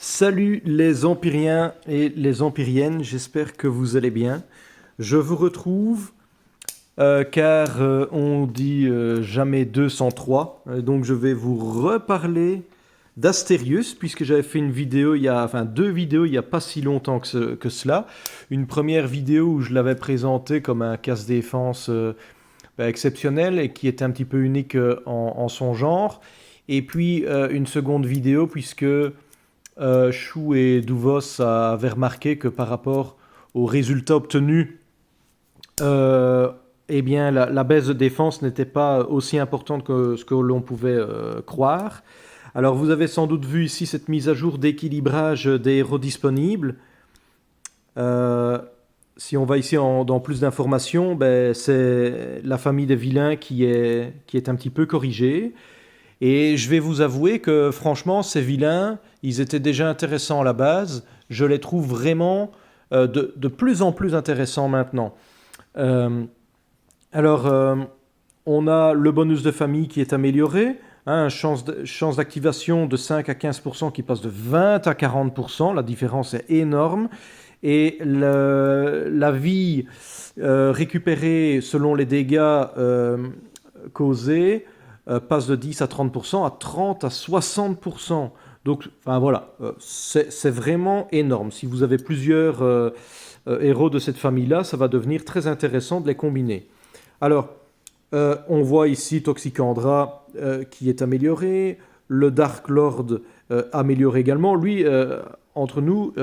Salut les empiriens et les empiriennes, j'espère que vous allez bien. Je vous retrouve car on dit jamais 203, donc je vais vous reparler d'Astérius puisque j'avais fait une vidéo, deux vidéos il n'y a pas si longtemps que cela. Une première vidéo où je l'avais présenté comme un casse-défense exceptionnel et qui était un petit peu unique en son genre. Et puis une seconde vidéo puisque Chou et Duvos avaient remarqué que par rapport aux résultats obtenus, eh bien, la baisse de défense n'était pas aussi importante que ce que l'on pouvait croire. Alors vous avez sans doute vu ici cette mise à jour d'équilibrage des héros disponibles. Euh, Si on va ici dans plus d'informations, ben, c'est la famille des vilains qui est un petit peu corrigée. Et je vais vous avouer que franchement, ces vilains, ils étaient déjà intéressants à la base. Je les trouve vraiment de plus en plus intéressants maintenant. Euh, alors, on a le bonus de famille qui est amélioré. Hein, chance d'activation de 5 à 15% qui passe de 20 à 40%. La différence est énorme. Et la vie récupérée selon les dégâts causés passe de 10 à 30%, à 30 à 60%. Donc, enfin voilà, c'est vraiment énorme. Si vous avez plusieurs héros de cette famille-là, ça va devenir très intéressant de les combiner. Alors, on voit ici Toxicandra qui est amélioré, le Dark Lord amélioré également. Lui, entre nous,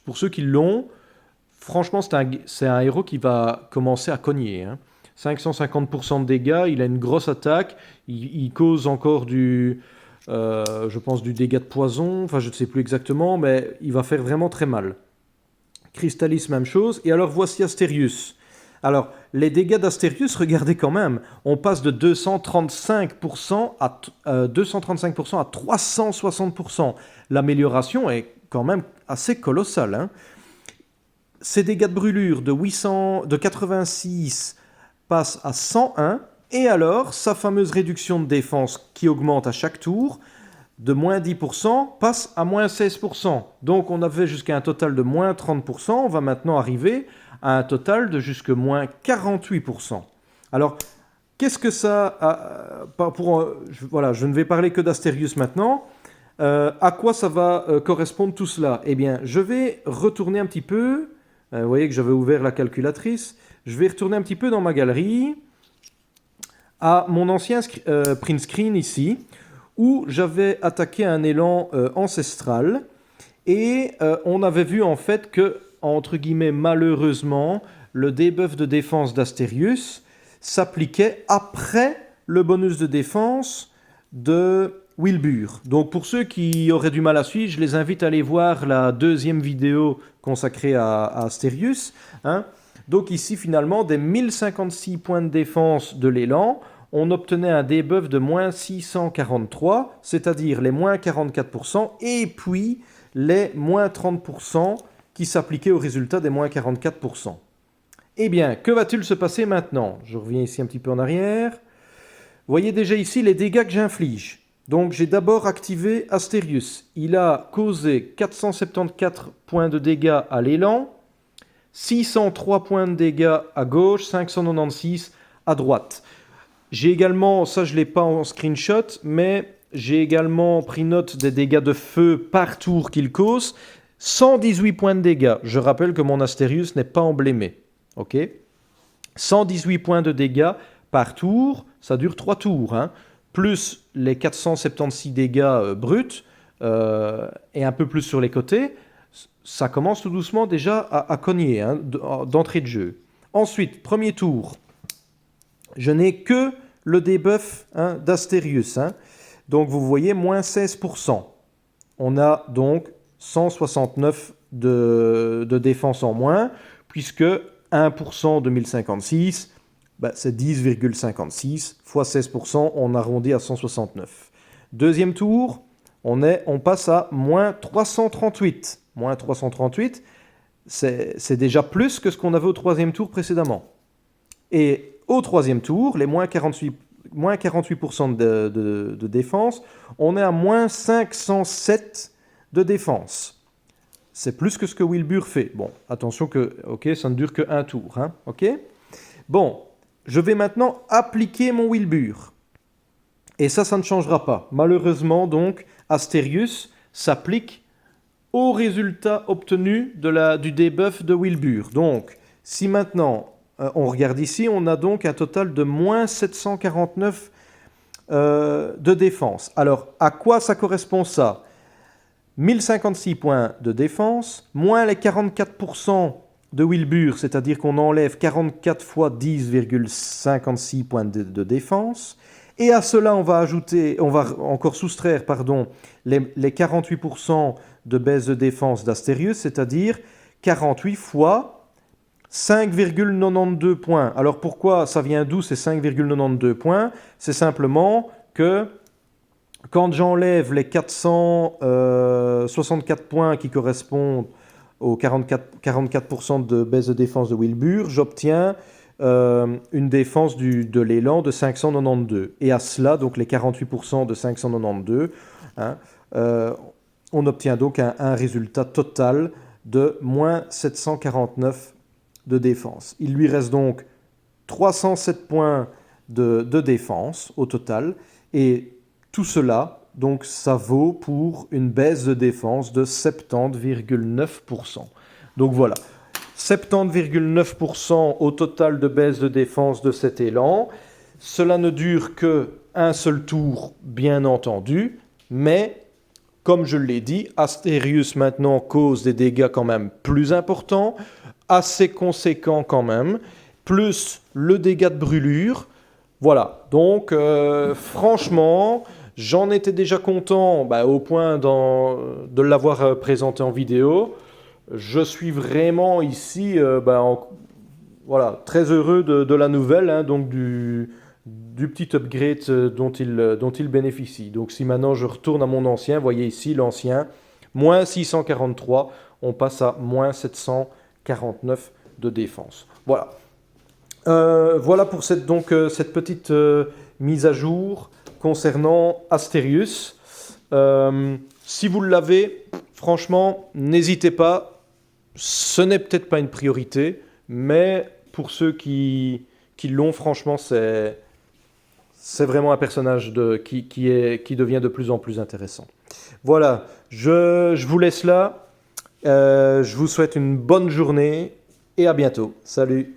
pour ceux qui l'ont, franchement, c'est un héros qui va commencer à cogner. Hein. 550% de dégâts, il a une grosse attaque, il cause encore je pense du dégât de poison, enfin je ne sais plus exactement, mais il va faire vraiment très mal. Crystalis, même chose. Et alors voici Astérius. Alors, les dégâts d'Astérius, regardez quand même, on passe de 235% à 360%. L'amélioration est quand même assez colossale. Hein. Ses dégâts de brûlure de 86 passent à 101. Et alors, sa fameuse réduction de défense qui augmente à chaque tour, de moins 10% passe à moins 16%. Donc on avait jusqu'à un total de moins 30%, on va maintenant arriver à un total de jusque moins 48%. Alors, qu'est-ce que ça voilà, je ne vais parler que d'Astérius maintenant. À quoi ça va correspondre tout cela? Eh bien, je vais retourner un petit peu. Vous voyez que j'avais ouvert la calculatrice. Je vais retourner un petit peu dans ma galerie à mon ancien print screen ici, où j'avais attaqué un élan ancestral et on avait vu en fait que, entre guillemets, malheureusement, le debuff de défense d'Astérius s'appliquait après le bonus de défense de Wilbur. Donc pour ceux qui auraient du mal à suivre, je les invite à aller voir la deuxième vidéo consacrée à Astérius. Hein. Donc ici finalement, des 1056 points de défense de l'élan, on obtenait un debuff de moins 643, c'est-à-dire les moins 44%, et puis les moins 30% qui s'appliquaient au résultat des moins 44%. Eh bien, que va-t-il se passer maintenant? Je reviens ici un petit peu en arrière. Vous voyez déjà ici les dégâts que j'inflige. Donc j'ai d'abord activé Astérius. Il a causé 474 points de dégâts à l'élan, 603 points de dégâts à gauche, 596 à droite. J'ai également, ça je ne l'ai pas en screenshot, mais j'ai également pris note des dégâts de feu par tour qu'il cause. 118 points de dégâts. Je rappelle que mon Astérius n'est pas emblémé. Ok, 118 points de dégâts par tour, ça dure 3 tours. Hein, plus les 476 dégâts bruts et un peu plus sur les côtés. Ça commence tout doucement déjà à cogner hein, d'entrée de jeu. Ensuite, premier tour. Je n'ai que le debuff hein, d'Astérius. Hein. Donc vous voyez, moins 16%. On a donc 169 de défense en moins, puisque 1% de 1056, bah, c'est 10,56 fois 16%, on arrondit à 169. Deuxième tour, on passe à moins 338. Moins 338, c'est déjà plus que ce qu'on avait au troisième tour précédemment. Et au troisième tour, les moins 48% de défense, on est à moins 507 de défense. C'est plus que ce que Wilbur fait. Bon, attention que, ok, ça ne dure qu'un tour, hein, ok. Bon, je vais maintenant appliquer mon Wilbur. Et ça ne changera pas. Malheureusement, donc, Asterius s'applique au résultat obtenu du debuff de Wilbur. Donc, si maintenant, on regarde ici, on a donc un total de moins 749 de défense. Alors, à quoi ça correspond ça? 1056 points de défense, moins les 44% de Wilbur, c'est-à-dire qu'on enlève 44 fois 10,56 points de défense. Et à cela, on va encore soustraire les 48% de baisse de défense d'Asterius, c'est-à-dire 48 fois 5,92 points. Alors pourquoi ça vient d'où ces 5,92 points? C'est simplement que quand j'enlève les 464 points qui correspondent aux 44% de baisse de défense de Wilbur, j'obtiens une défense de l'élan de 592. Et à cela, donc les 48% de 592, hein, on obtient donc un résultat total de moins 749 de défense. Il lui reste donc 307 points de défense au total. Et tout cela, donc, ça vaut pour une baisse de défense de 70,9%. Donc voilà. 70,9% au total de baisse de défense de cet élan. Cela ne dure qu'un seul tour, bien entendu, mais comme je l'ai dit, Asterius maintenant cause des dégâts quand même plus importants, assez conséquents quand même, plus le dégât de brûlure. Voilà, donc franchement, j'en étais déjà content au point de l'avoir présenté en vidéo. Je suis vraiment ici voilà, très heureux de la nouvelle, hein, donc du petit upgrade dont il bénéficie. Donc si maintenant je retourne à mon ancien, vous voyez ici l'ancien, moins 643, on passe à moins 749 de défense. Voilà. Voilà pour cette petite mise à jour concernant Asterius. Si vous l'avez, franchement, n'hésitez pas. Ce n'est peut-être pas une priorité, mais pour ceux qui l'ont, franchement, c'est vraiment un personnage qui devient de plus en plus intéressant. Voilà, je vous laisse là. Je vous souhaite une bonne journée et à bientôt. Salut!